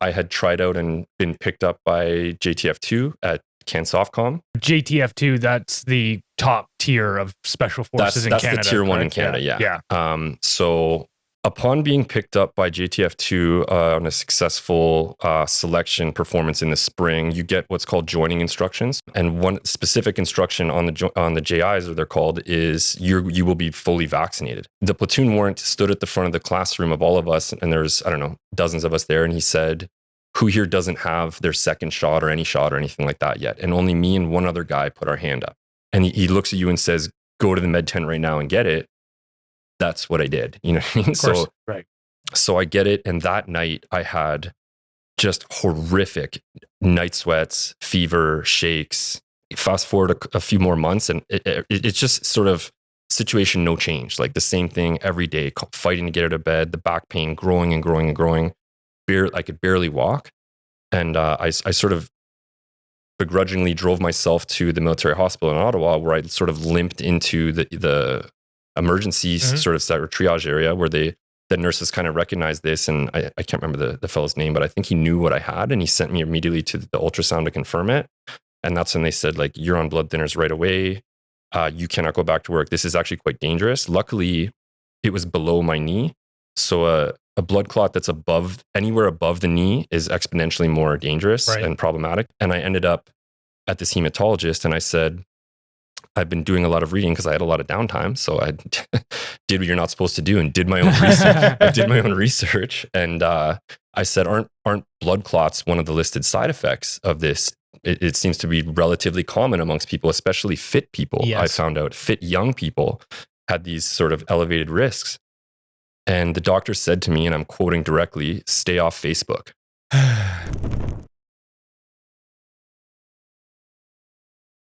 I had tried out and been picked up by JTF2 at CanSoftCom. JTF2, that's the top tier of special forces in Canada. That's the tier one in correct? Canada, yeah. So upon being picked up by JTF2 on a successful selection performance in the spring, you get what's called joining instructions. And one specific instruction on the JIs, or they're called, is you will be fully vaccinated. The platoon warrant stood at the front of the classroom of all of us, and there's, I don't know, dozens of us there, and he said, who here doesn't have their second shot or any shot or anything like that yet? And only me and one other guy put our hand up. And he looks at you and says, go to the med tent right now and get it. That's what I did. You know what I mean? Of course, right. So I get it. And that night I had just horrific night sweats, fever, shakes. Fast forward a few more months and it's just sort of situation, no change. Like the same thing every day, fighting to get out of bed, the back pain growing and growing and growing. I could barely walk. And I sort of begrudgingly drove myself to the military hospital in Ottawa, where I sort of limped into the emergency sort of triage area, where the nurses kind of recognized this. And I can't remember the fellow's name, but I think he knew what I had, and he sent me immediately to the ultrasound to confirm it. And that's when they said, like, you're on blood thinners right away. You cannot go back to work. This is actually quite dangerous. Luckily, it was below my knee. So a blood clot that's anywhere above the knee is exponentially more dangerous and problematic. And I ended up at this hematologist, and I said, I've been doing a lot of reading because I had a lot of downtime. So I did what you're not supposed to do and did my own research. I did my own research. And I said, aren't blood clots one of the listed side effects of this? It seems to be relatively common amongst people, especially fit people. Yes. I found out fit young people had these sort of elevated risks. And the doctor said to me, and I'm quoting directly, stay off Facebook.